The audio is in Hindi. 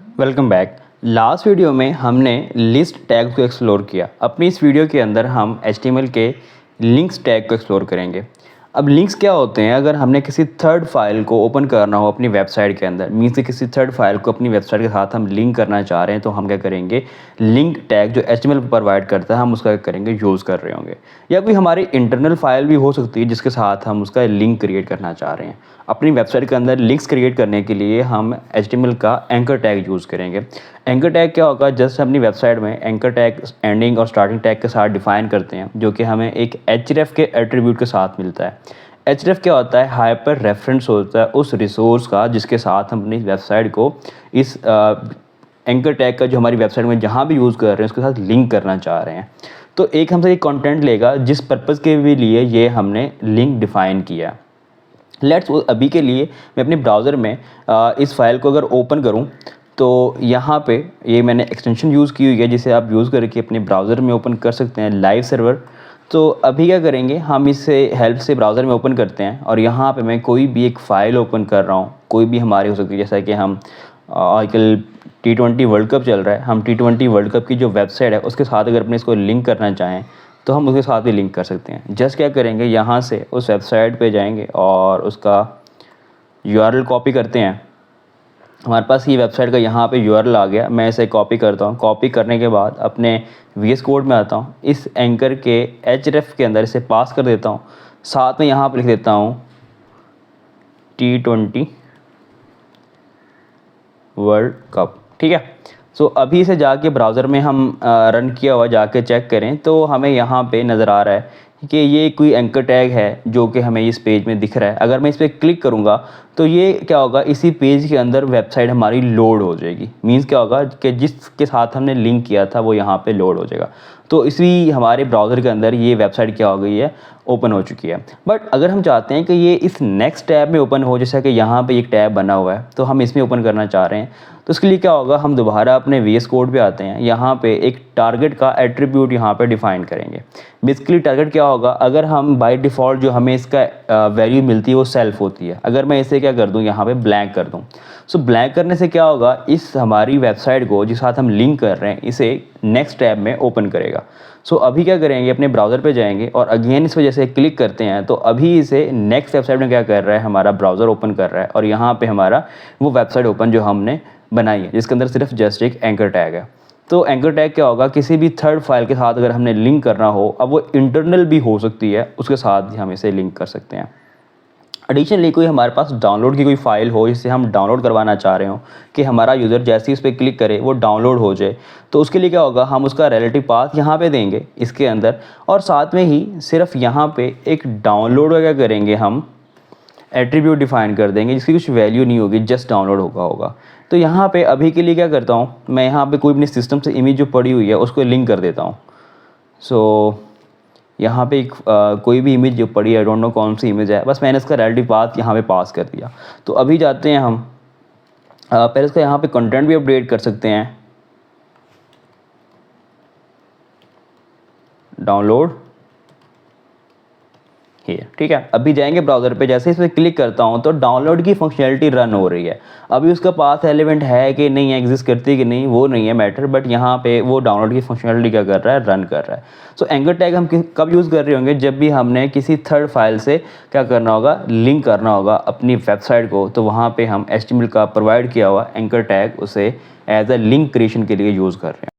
Welcome back. लास्ट वीडियो में हमने लिस्ट टैग को एक्सप्लोर किया। अपनी इस वीडियो के अंदर हम एचटीएमएल के लिंक्स टैग को एक्सप्लोर करेंगे। अब लिंक्स क्या होते हैं? अगर हमने किसी थर्ड फाइल को ओपन करना हो अपनी वेबसाइट के अंदर, मीन्स कि किसी थर्ड फाइल को अपनी वेबसाइट के साथ हम लिंक करना चाह रहे हैं, तो हम क्या करेंगे, लिंक टैग जो एचटीएमएल प्रोवाइड करता है हम उसका क्या करेंगे, यूज़ कर रहे होंगे। या कोई हमारी इंटरनल फाइल भी हो सकती है जिसके साथ हम उसका लिंक क्रिएट करना चाह रहे हैं। अपनी वेबसाइट के अंदर लिंक्स क्रिएट करने के लिए हम एचटीएमएल का एंकर टैग यूज़ करेंगे। एंकर टैग क्या होगा? जस्ट अपनी वेबसाइट में एंकर टैग एंडिंग और स्टार्टिंग टैग के साथ डिफाइन करते हैं, जो कि हमें एक href के एट्रीब्यूट के साथ मिलता है। href क्या होता है? हाइपर रेफरेंस होता है उस रिसोर्स का जिसके साथ हम अपनी वेबसाइट को इस एंकर टैग का जो हमारी वेबसाइट में जहाँ भी यूज़ कर रहे हैं उसके साथ लिंक करना चाह रहे हैं। तो एक हमसे एक कंटेंट लेगा जिस पर्पज़ के भी लिए ये हमने लिंक डिफ़ाइन किया। लेट्स अभी के लिए मैं अपने ब्राउज़र में इस फाइल को अगर ओपन करूं तो यहाँ पे ये मैंने एक्सटेंशन यूज़ की हुई है जिसे आप यूज़ करके अपने ब्राउज़र में ओपन कर सकते हैं, लाइव सर्वर। तो अभी क्या करेंगे, हम इससे हेल्प से ब्राउज़र में ओपन करते हैं और यहाँ पे मैं कोई भी एक फ़ाइल ओपन कर रहा हूँ, कोई भी हमारी हो सकती है। जैसा कि हम आजकल T20 वर्ल्ड कप चल रहा है, हम T20 वर्ल्ड कप की जो वेबसाइट है उसके साथ अगर अपने इसको लिंक करना चाहें तो हम उसके साथ भी लिंक कर सकते हैं। जस्ट क्या करेंगे, यहाँ से उस वेबसाइट पे जाएंगे और उसका URL कॉपी करते हैं। हमारे पास ये वेबसाइट का यहाँ पे URL आ गया, मैं इसे कॉपी करता हूँ। कॉपी करने के बाद अपने VS कोड में आता हूँ, इस एंकर के href के अंदर इसे पास कर देता हूँ। साथ में यहाँ पर लिख देता हूँ T20 वर्ल्ड कप, ठीक है। सो अभी से जाके ब्राउज़र में हम रन किया हुआ जाके चेक करें तो हमें यहाँ पे नज़र आ रहा है कि ये कोई एंकर टैग है जो कि हमें इस पेज में दिख रहा है। अगर मैं इस पर क्लिक करूँगा तो ये क्या होगा, इसी पेज के अंदर वेबसाइट हमारी लोड हो जाएगी। मींस क्या होगा कि जिसके साथ हमने लिंक किया था वो यहाँ पे लोड हो जाएगा। तो इसी हमारे ब्राउज़र के अंदर ये वेबसाइट क्या हो गई है, ओपन हो चुकी है। बट अगर हम चाहते हैं कि ये इस नेक्स्ट टैब में ओपन हो, जैसा कि यहाँ पे एक टैब बना हुआ है तो हम इसमें ओपन करना चाह रहे हैं, तो उसके लिए क्या होगा, हम दोबारा अपने VS कोड पे आते हैं। यहाँ पे एक टारगेट का एट्रीब्यूट यहाँ पे डिफाइन करेंगे। बेसिकली टारगेट क्या होगा, अगर हम बाय डिफ़ॉल्ट जो हमें इसका वैल्यू मिलती है वो सेल्फ होती है। अगर मैं इसे क्या कर दूँ, यहाँ पे ब्लैंक कर दूँ, सो ब्लैंक करने से क्या होगा, इस हमारी वेबसाइट को जिस साथ हम लिंक कर रहे हैं इसे नेक्स्ट टैब में ओपन करेगा। सो अभी क्या करेंगे, अपने ब्राउज़र पे जाएंगे और अगेन इस वजह से क्लिक करते हैं तो अभी इसे नेक्स्ट वेबसाइट में क्या कर रहा है, हमारा ब्राउज़र ओपन कर रहा है और यहाँ पे हमारा वो वेबसाइट ओपन जो हमने बनाई है, जिसके अंदर सिर्फ जस्ट एक एंकर टैग है। तो एंकर टैग क्या होगा, किसी भी थर्ड फाइल के साथ अगर हमने लिंक करना हो, अब वो इंटरनल भी हो सकती है, उसके साथ भी हम इसे लिंक कर सकते हैं। एडिशनली कोई हमारे पास डाउनलोड की कोई फ़ाइल हो जिसे हम डाउनलोड करवाना चाह रहे हो कि हमारा यूज़र जैसे ही उस पर क्लिक करे वो डाउनलोड हो जाए, तो उसके लिए क्या होगा, हम उसका रिलेटिव पाथ यहाँ पे देंगे इसके अंदर और साथ में ही सिर्फ यहाँ पे एक डाउनलोड का क्या करेंगे, हम एट्रीब्यूट डिफाइन कर देंगे जिसकी कुछ वैल्यू नहीं होगी, जस्ट डाउनलोड होगा। तो यहाँ पे अभी के लिए क्या करता हूँ, मैं यहाँ पे कोई अपने सिस्टम से इमेज जो पड़ी हुई है उसको लिंक कर देता हूँ। सो यहाँ पे एक कोई भी इमेज जो पड़ी है, आई डोंट नो कौन सी इमेज है, बस मैंने इसका रिलेटिव पाथ यहाँ पे पास कर दिया। तो अभी जाते हैं हम पहले इसका यहाँ पे कंटेंट भी अपडेट कर सकते हैं, डाउनलोड है, ठीक है। अभी जाएंगे ब्राउज़र पे, जैसे इस पर क्लिक करता हूँ तो डाउनलोड की फंक्शनैलिटी रन हो रही है। अभी उसका पाथ एलिमेंट है कि नहीं है, एग्जिस्ट करती है कि नहीं, वो नहीं है मैटर, बट यहाँ पे वो डाउनलोड की फंक्शनैलिटी क्या कर रहा है, रन कर रहा है। सो एंकर टैग हम कब यूज़ कर रहे होंगे, जब भी हमने किसी थर्ड फाइल से क्या करना होगा, लिंक करना होगा अपनी वेबसाइट को, तो वहाँ पर हम HTML का प्रोवाइड किया हुआ एंकर टैग उसे एज अ लिंक क्रिएशन के लिए यूज़ कर रहे